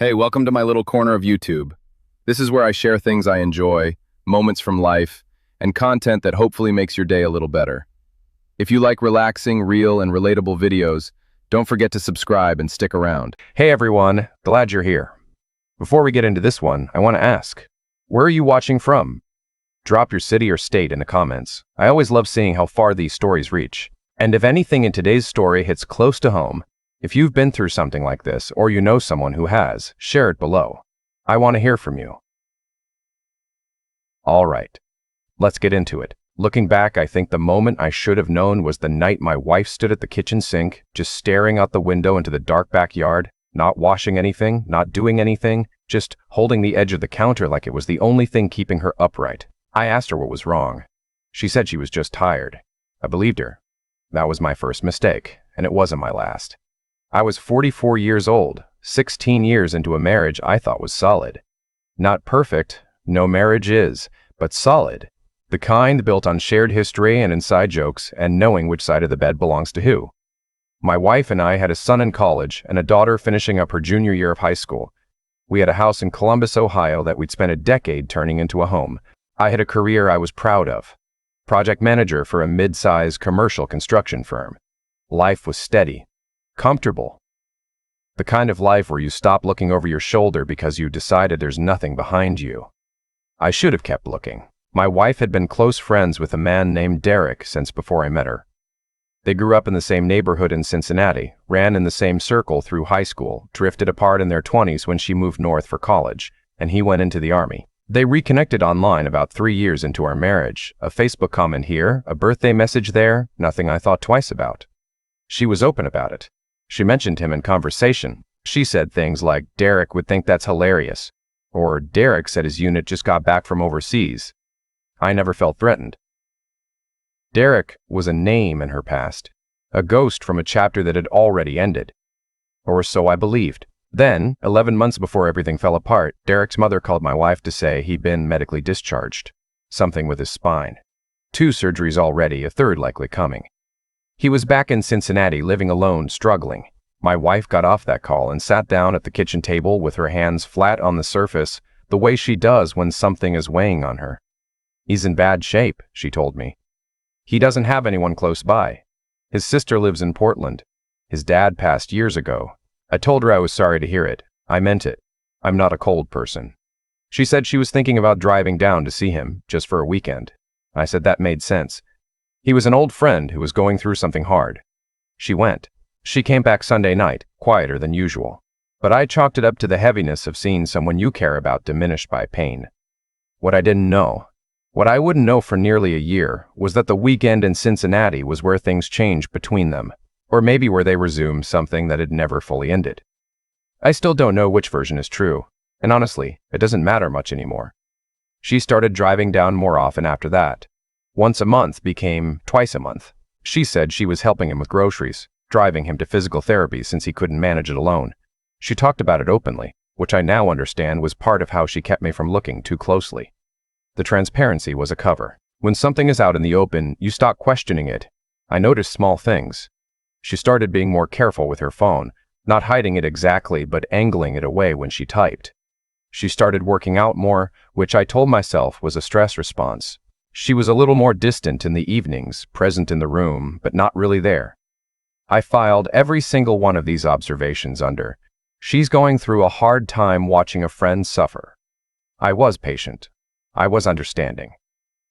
Hey, welcome to my little corner of YouTube. This is where I share things I enjoy, moments from life, and content that hopefully makes your day a little better. If you like relaxing, real, and relatable videos, don't forget to subscribe and stick around. Hey everyone, glad you're here. Before we get into this one, I want to ask, where are you watching from? Drop your city or state in the comments. I always love seeing how far these stories reach. And if anything in today's story hits close to home, if you've been through something like this or you know someone who has, share it below. I want to hear from you. All right, let's get into it. Looking back, I think the moment I should have known was the night my wife stood at the kitchen sink, just staring out the window into the dark backyard, not washing anything, not doing anything, just holding the edge of the counter like it was the only thing keeping her upright. I asked her what was wrong. She said she was just tired. I believed her. That was my first mistake, and it wasn't my last. I was 44 years old, 16 years into a marriage I thought was solid. Not perfect, no marriage is, but solid. The kind built on shared history and inside jokes and knowing which side of the bed belongs to who. My wife and I had a son in college and a daughter finishing up her junior year of high school. We had a house in Columbus, Ohio that we'd spent a decade turning into a home. I had a career I was proud of. Project manager for a mid-size commercial construction firm. Life was steady. Comfortable. The kind of life where you stop looking over your shoulder because you decided there's nothing behind you. I should have kept looking. My wife had been close friends with a man named Derek since before I met her. They grew up in the same neighborhood in Cincinnati, ran in the same circle through high school, drifted apart in their 20s when she moved north for college, and he went into the Army. They reconnected online about 3 years into our marriage. A Facebook comment here, a birthday message there, nothing I thought twice about. She was open about it. She mentioned him in conversation. She said things like, Derek would think that's hilarious. Or Derek said his unit just got back from overseas. I never felt threatened. Derek was a name in her past. A ghost from a chapter that had already ended. Or so I believed. Then, 11 months before everything fell apart, Derek's mother called my wife to say he'd been medically discharged. Something with his spine. 2 surgeries already, a third likely coming. He was back in Cincinnati, living alone, struggling. My wife got off that call and sat down at the kitchen table with her hands flat on the surface, the way she does when something is weighing on her. He's in bad shape, she told me. He doesn't have anyone close by. His sister lives in Portland. His dad passed years ago. I told her I was sorry to hear it. I meant it. I'm not a cold person. She said she was thinking about driving down to see him, just for a weekend. I said that made sense. He was an old friend who was going through something hard. She went. She came back Sunday night, quieter than usual. But I chalked it up to the heaviness of seeing someone you care about diminished by pain. What I didn't know, what I wouldn't know for nearly a year, was that the weekend in Cincinnati was where things changed between them, or maybe where they resumed something that had never fully ended. I still don't know which version is true, and honestly, it doesn't matter much anymore. She started driving down more often after that. Once a month became twice a month. She said she was helping him with groceries, driving him to physical therapy since he couldn't manage it alone. She talked about it openly, which I now understand was part of how she kept me from looking too closely. The transparency was a cover. When something is out in the open, you stop questioning it. I noticed small things. She started being more careful with her phone, not hiding it exactly but angling it away when she typed. She started working out more, which I told myself was a stress response. She was a little more distant in the evenings, present in the room, but not really there. I filed every single one of these observations under, she's going through a hard time watching a friend suffer. I was patient. I was understanding.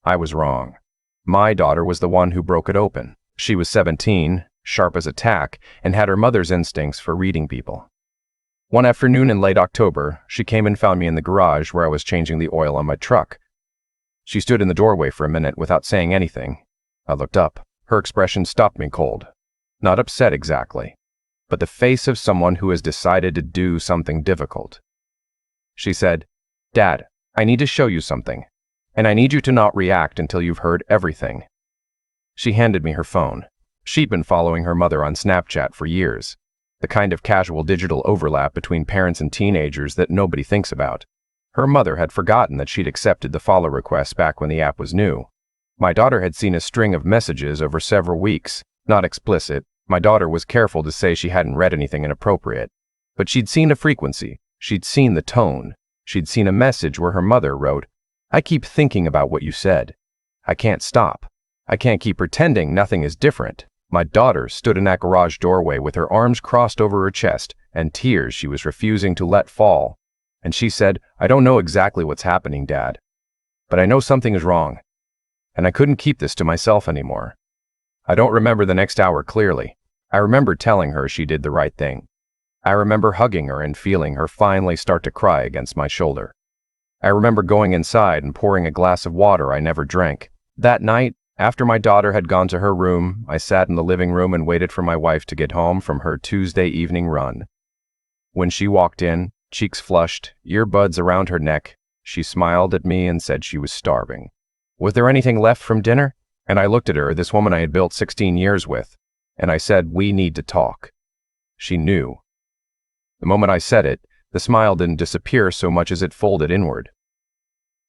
I was wrong. My daughter was the one who broke it open. She was 17, sharp as a tack, and had her mother's instincts for reading people. One afternoon in late October, she came and found me in the garage where I was changing the oil on my truck. She stood in the doorway for a minute without saying anything. I looked up. Her expression stopped me cold. Not upset exactly, but the face of someone who has decided to do something difficult. She said, Dad, I need to show you something, and I need you to not react until you've heard everything. She handed me her phone. She'd been following her mother on Snapchat for years, the kind of casual digital overlap between parents and teenagers that nobody thinks about. Her mother had forgotten that she'd accepted the follow request back when the app was new. My daughter had seen a string of messages over several weeks, not explicit. My daughter was careful to say she hadn't read anything inappropriate, but she'd seen a frequency, She'd seen the tone. She'd seen a message where her mother wrote, "I keep thinking about what you said. I can't stop. I can't keep pretending nothing is different." My daughter stood in that garage doorway with her arms crossed over her chest and tears she was refusing to let fall. And she said, "I don't know exactly what's happening, Dad, but I know something is wrong. And I couldn't keep this to myself anymore." I don't remember the next hour clearly. I remember telling her she did the right thing. I remember hugging her and feeling her finally start to cry against my shoulder. I remember going inside and pouring a glass of water I never drank. That night, after my daughter had gone to her room, I sat in the living room and waited for my wife to get home from her Tuesday evening run. When she walked in, cheeks flushed, earbuds around her neck, she smiled at me and said she was starving. Was there anything left from dinner? And I looked at her, this woman I had built 16 years with, and I said, "We need to talk." She knew. The moment I said it, the smile didn't disappear so much as it folded inward.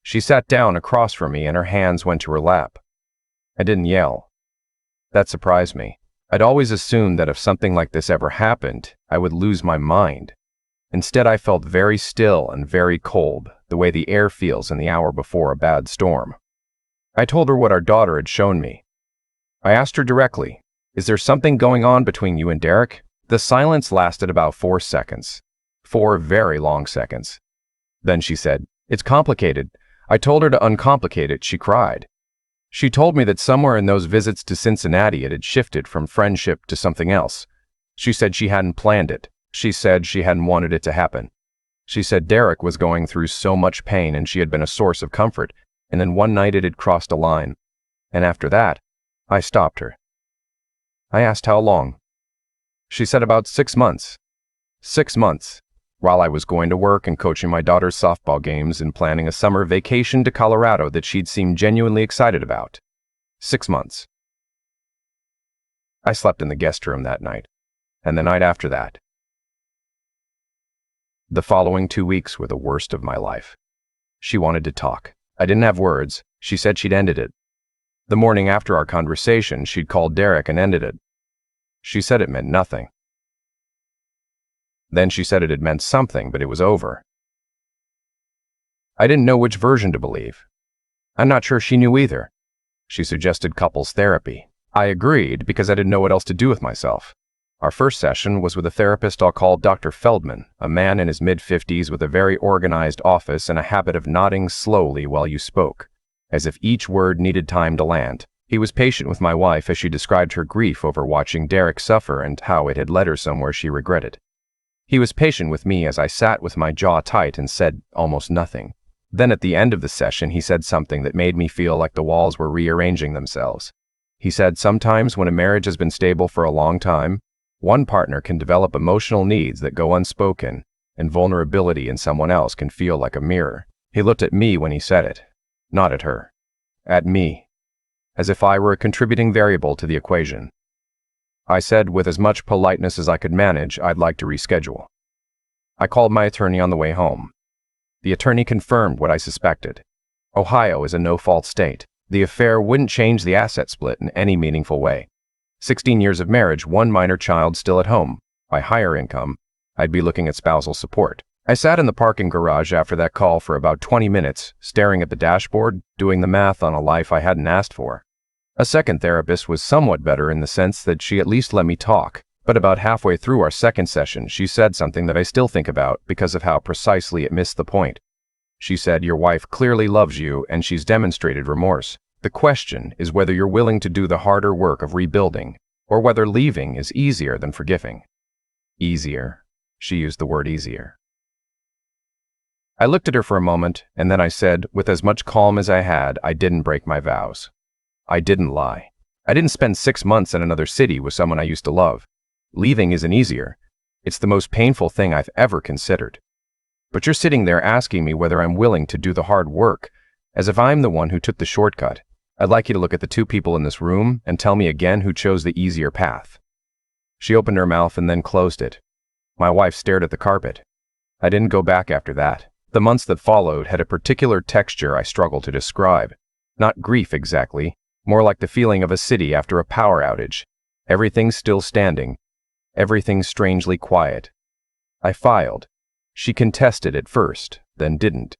She sat down across from me and her hands went to her lap. I didn't yell. That surprised me. I'd always assumed that if something like this ever happened, I would lose my mind. Instead, I felt very still and very cold, the way the air feels in the hour before a bad storm. I told her what our daughter had shown me. I asked her directly, "Is there something going on between you and Derek?" The silence lasted about 4 seconds. 4 very long seconds. Then she said, "It's complicated." I told her to uncomplicate it. She cried. She told me that somewhere in those visits to Cincinnati it had shifted from friendship to something else. She said she hadn't planned it. She said she hadn't wanted it to happen. She said Derek was going through so much pain and she had been a source of comfort, and then one night it had crossed a line. And after that, I stopped her. I asked how long. She said about 6 months. 6 months, while I was going to work and coaching my daughter's softball games and planning a summer vacation to Colorado that she'd seemed genuinely excited about. 6 months. I slept in the guest room that night, and the night after that. The following 2 weeks were the worst of my life. She wanted to talk. I didn't have words. She said she'd ended it. The morning after our conversation, she'd called Derek and ended it. She said it meant nothing. Then she said it had meant something, but it was over. I didn't know which version to believe. I'm not sure she knew either. She suggested couples therapy. I agreed because I didn't know what else to do with myself. Our first session was with a therapist I'll call Dr. Feldman, a man in his mid-50s with a very organized office and a habit of nodding slowly while you spoke, as if each word needed time to land. He was patient with my wife as she described her grief over watching Derek suffer and how it had led her somewhere she regretted. He was patient with me as I sat with my jaw tight and said almost nothing. Then at the end of the session, he said something that made me feel like the walls were rearranging themselves. He said sometimes when a marriage has been stable for a long time, one partner can develop emotional needs that go unspoken, and vulnerability in someone else can feel like a mirror. He looked at me when he said it, not at her. At me, as if I were a contributing variable to the equation. I said, with as much politeness as I could manage, I'd like to reschedule. I called my attorney on the way home. The attorney confirmed what I suspected. Ohio is a no-fault state. The affair wouldn't change the asset split in any meaningful way. 16 years of marriage, 1 minor child still at home. By higher income, I'd be looking at spousal support. I sat in the parking garage after that call for about 20 minutes, staring at the dashboard, doing the math on a life I hadn't asked for. A second therapist was somewhat better in the sense that she at least let me talk, but about halfway through our second session, she said something that I still think about because of how precisely it missed the point. She said, "Your wife clearly loves you and she's demonstrated remorse. The question is whether you're willing to do the harder work of rebuilding, or whether leaving is easier than forgiving." Easier. She used the word easier. I looked at her for a moment, and then I said, with as much calm as I had, I didn't break my vows. I didn't lie. I didn't spend 6 months in another city with someone I used to love. Leaving isn't easier. It's the most painful thing I've ever considered. But you're sitting there asking me whether I'm willing to do the hard work, as if I'm the one who took the shortcut. I'd like you to look at the 2 people in this room and tell me again who chose the easier path. She opened her mouth and then closed it. My wife stared at the carpet. I didn't go back after that. The months that followed had a particular texture I struggle to describe. Not grief exactly, more like the feeling of a city after a power outage. Everything's still standing. Everything's strangely quiet. I filed. She contested at first, then didn't.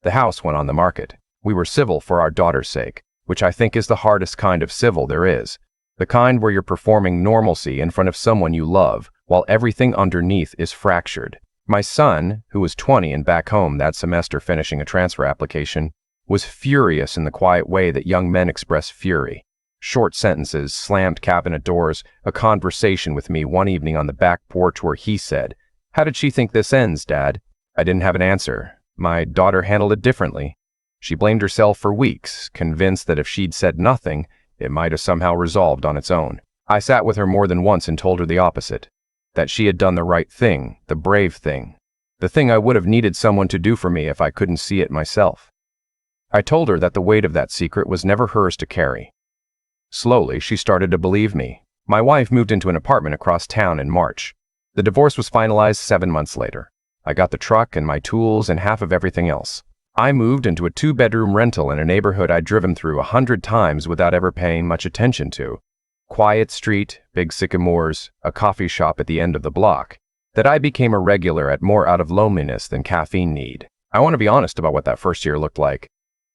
The house went on the market. We were civil for our daughter's sake, which I think is the hardest kind of civil there is. The kind where you're performing normalcy in front of someone you love, while everything underneath is fractured. My son, who was 20 and back home that semester finishing a transfer application, was furious in the quiet way that young men express fury. Short sentences, slammed cabinet doors, a conversation with me one evening on the back porch where he said, "How did she think this ends, Dad?" I didn't have an answer. My daughter handled it differently. She blamed herself for weeks, convinced that if she'd said nothing, it might have somehow resolved on its own. I sat with her more than once and told her the opposite, that she had done the right thing, the brave thing, the thing I would have needed someone to do for me if I couldn't see it myself. I told her that the weight of that secret was never hers to carry. Slowly, she started to believe me. My wife moved into an apartment across town in March. The divorce was finalized 7 months later. I got the truck and my tools and half of everything else. I moved into a 2-bedroom rental in a neighborhood I'd driven through 100 times without ever paying much attention to. Quiet street, big sycamores, a coffee shop at the end of the block. That I became a regular at more out of loneliness than caffeine need. I want to be honest about what that first year looked like,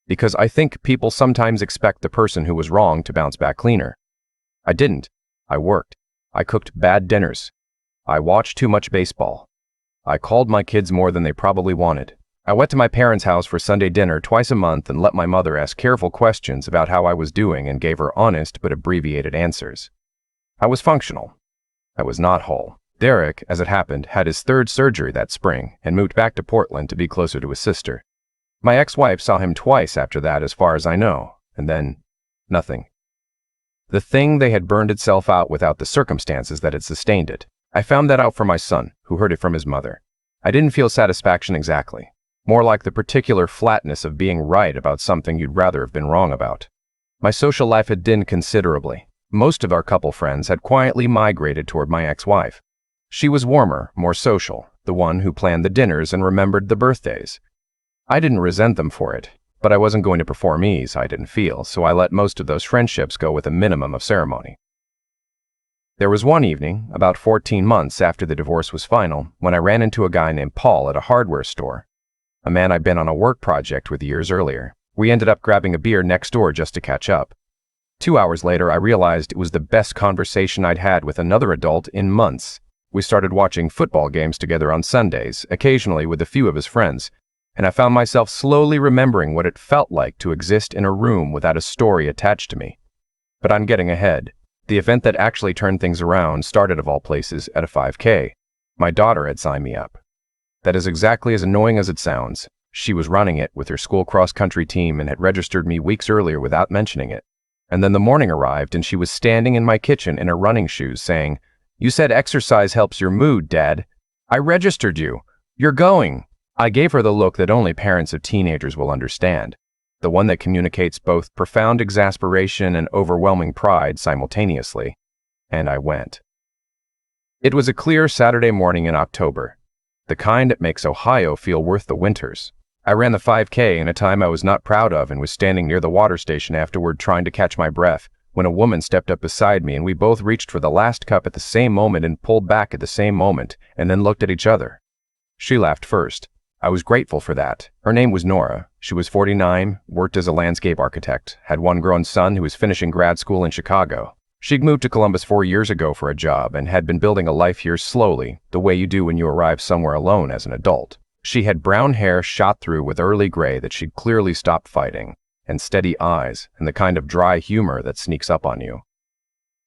because I think people sometimes expect the person who was wrong to bounce back cleaner. I didn't. I worked. I cooked bad dinners. I watched too much baseball. I called my kids more than they probably wanted. I went to my parents' house for Sunday dinner twice a month and let my mother ask careful questions about how I was doing and gave her honest but abbreviated answers. I was functional. I was not whole. Derek, as it happened, had his 3rd surgery that spring and moved back to Portland to be closer to his sister. My ex-wife saw him twice after that as far as I know, and then nothing. The thing they had burned itself out without the circumstances that had sustained it. I found that out for my son, who heard it from his mother. I didn't feel satisfaction exactly. More like the particular flatness of being right about something you'd rather have been wrong about. My social life had dimmed considerably. Most of our couple friends had quietly migrated toward my ex-wife. She was warmer, more social, the one who planned the dinners and remembered the birthdays. I didn't resent them for it, but I wasn't going to perform ease I didn't feel, so I let most of those friendships go with a minimum of ceremony. There was one evening, about 14 months after the divorce was final, when I ran into a guy named Paul at a hardware store. A man I'd been on a work project with years earlier. We ended up grabbing a beer next door just to catch up. 2 hours later, I realized it was the best conversation I'd had with another adult in months. We started watching football games together on Sundays, occasionally with a few of his friends, and I found myself slowly remembering what it felt like to exist in a room without a story attached to me. But I'm getting ahead. The event that actually turned things around started, of all places, at a 5K. My daughter had signed me up. That is exactly as annoying as it sounds. She was running it with her school cross-country team and had registered me weeks earlier without mentioning it. And then the morning arrived and she was standing in my kitchen in her running shoes saying, "You said exercise helps your mood, Dad. I registered you. You're going." I gave her the look that only parents of teenagers will understand, the one that communicates both profound exasperation and overwhelming pride simultaneously, and I went. It was a clear Saturday morning in October, the kind that makes Ohio feel worth the winters. I ran the 5K in a time I was not proud of and was standing near the water station afterward trying to catch my breath when a woman stepped up beside me and we both reached for the last cup at the same moment and pulled back at the same moment and then looked at each other. She laughed first. I was grateful for that. Her name was Nora. She was 49, worked as a landscape architect, had one grown son who was finishing grad school in Chicago. She'd moved to Columbus 4 years ago for a job and had been building a life here slowly, the way you do when you arrive somewhere alone as an adult. She had brown hair shot through with early gray that she'd clearly stopped fighting, and steady eyes, and the kind of dry humor that sneaks up on you.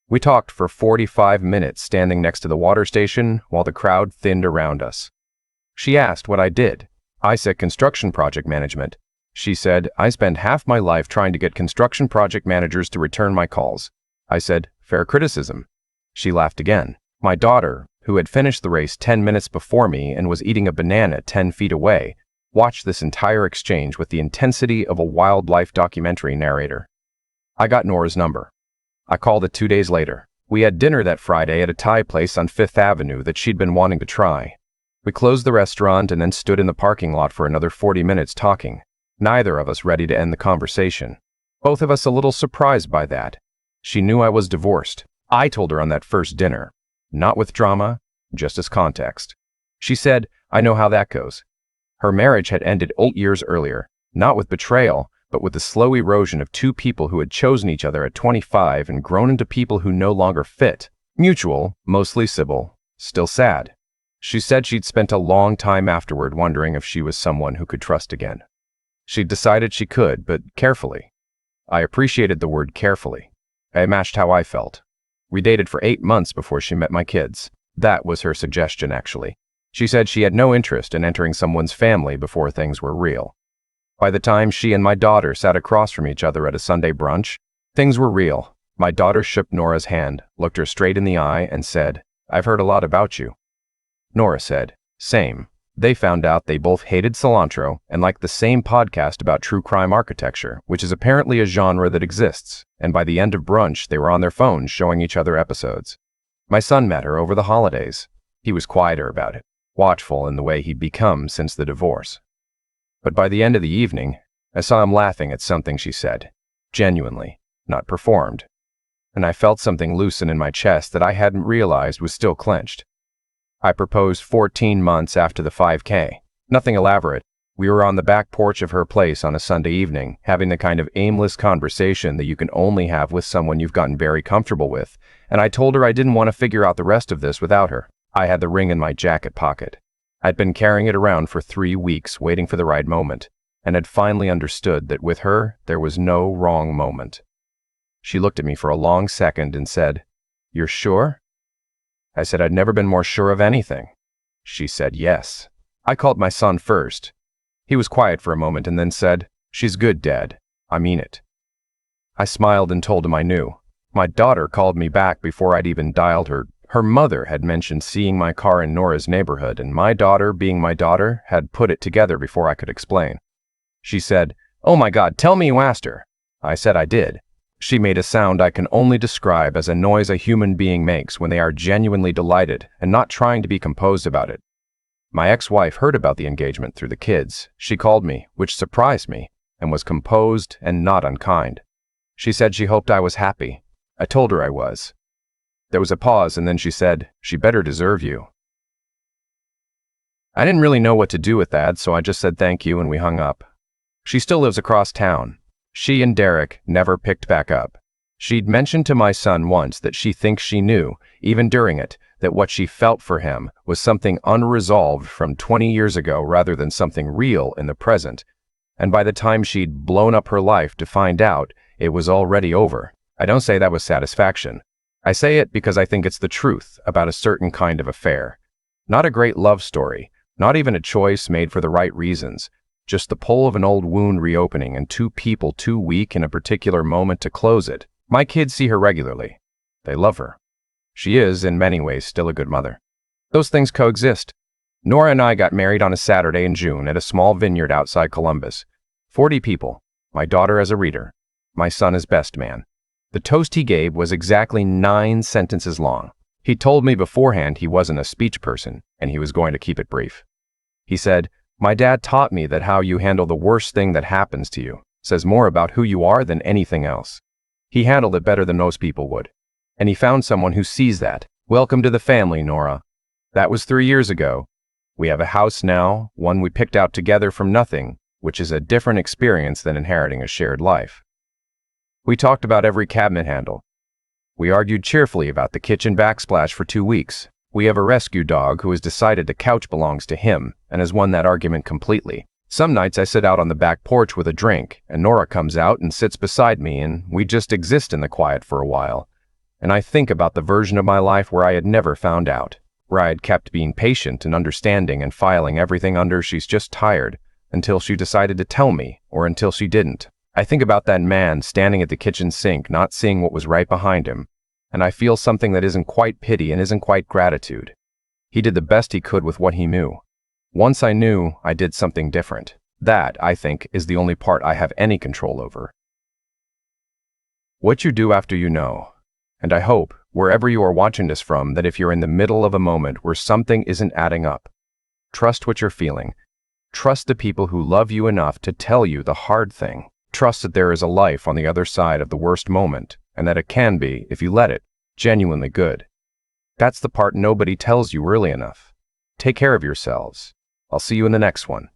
We talked for 45 minutes standing next to the water station while the crowd thinned around us. She asked what I did. I said construction project management. She said, I spend half my life trying to get construction project managers to return my calls. I said, fair criticism. She laughed again. My daughter, who had finished the race 10 minutes before me and was eating a banana 10 feet away, watched this entire exchange with the intensity of a wildlife documentary narrator. I got Nora's number. I called it 2 days later. We had dinner that Friday at a Thai place on 5th Avenue that she'd been wanting to try. We closed the restaurant and then stood in the parking lot for another 40 minutes talking, neither of us ready to end the conversation. Both of us a little surprised by that. She knew I was divorced. I told her on that first dinner. Not with drama, just as context. She said, I know how that goes. Her marriage had ended 8 years earlier, not with betrayal, but with the slow erosion of two people who had chosen each other at 25 and grown into people who no longer fit. Mutual, mostly civil, still sad. She said she'd spent a long time afterward wondering if she was someone who could trust again. She'd decided she could, but carefully. I appreciated the word carefully. It matched how I felt. We dated for 8 months before she met my kids. That was her suggestion, actually. She said she had no interest in entering someone's family before things were real. By the time she and my daughter sat across from each other at a Sunday brunch, things were real. My daughter shook Nora's hand, looked her straight in the eye, and said, "I've heard a lot about you." Nora said, "Same." They found out they both hated cilantro and liked the same podcast about true crime architecture, which is apparently a genre that exists, and by the end of brunch, they were on their phones showing each other episodes. My son met her over the holidays. He was quieter about it, watchful in the way he'd become since the divorce. But by the end of the evening, I saw him laughing at something she said, genuinely, not performed, and I felt something loosen in my chest that I hadn't realized was still clenched. I proposed 14 months after the 5K. Nothing elaborate. We were on the back porch of her place on a Sunday evening, having the kind of aimless conversation that you can only have with someone you've gotten very comfortable with, and I told her I didn't want to figure out the rest of this without her. I had the ring in my jacket pocket. I'd been carrying it around for 3 weeks, waiting for the right moment, and had finally understood that with her, there was no wrong moment. She looked at me for a long second and said, "You're sure?" I said I'd never been more sure of anything. She said yes. I called my son first. He was quiet for a moment and then said, "She's good, Dad. I mean it." I smiled and told him I knew. My daughter called me back before I'd even dialed her. Her mother had mentioned seeing my car in Nora's neighborhood, and my daughter, being my daughter, had put it together before I could explain. She said, "Oh my God, tell me you asked her." I said I did. She made a sound I can only describe as a noise a human being makes when they are genuinely delighted and not trying to be composed about it. My ex-wife heard about the engagement through the kids. She called me, which surprised me, and was composed and not unkind. She said she hoped I was happy. I told her I was. There was a pause, and then she said, "She better deserve you." I didn't really know what to do with that, so I just said thank you and we hung up. She still lives across town. She and Derek never picked back up. She'd mentioned to my son once that she thinks she knew, even during it, that what she felt for him was something unresolved from 20 years ago rather than something real in the present. And by the time she'd blown up her life to find out, it was already over. I don't say that with satisfaction. I say it because I think it's the truth about a certain kind of affair. Not a great love story, not even a choice made for the right reasons, just the pull of an old wound reopening and two people too weak in a particular moment to close it. My kids see her regularly. They love her. She is, in many ways, still a good mother. Those things coexist. Nora and I got married on a Saturday in June at a small vineyard outside Columbus. 40 people. My daughter as a reader. My son as best man. The toast he gave was exactly 9 sentences long. He told me beforehand he wasn't a speech person, and he was going to keep it brief. He said, "My dad taught me that how you handle the worst thing that happens to you says more about who you are than anything else." He handled it better than most people would. And he found someone who sees that. Welcome to the family, Nora. That was 3 years ago. We have a house now, one we picked out together from nothing, which is a different experience than inheriting a shared life. We talked about every cabinet handle. We argued cheerfully about the kitchen backsplash for 2 weeks. We have a rescue dog who has decided the couch belongs to him and has won that argument completely. Some nights I sit out on the back porch with a drink, and Nora comes out and sits beside me, and we just exist in the quiet for a while. And I think about the version of my life where I had never found out, where I had kept being patient and understanding and filing everything under "she's just tired," until she decided to tell me, or until she didn't. I think about that man standing at the kitchen sink, not seeing what was right behind him, and I feel something that isn't quite pity and isn't quite gratitude. He did the best he could with what he knew. Once I knew, I did something different. That, I think, is the only part I have any control over. What you do after you know. And I hope, wherever you are watching this from, that if you're in the middle of a moment where something isn't adding up, trust what you're feeling. Trust the people who love you enough to tell you the hard thing. Trust that there is a life on the other side of the worst moment, and that it can be, if you let it, genuinely good. That's the part nobody tells you early enough. Take care of yourselves. I'll see you in the next one.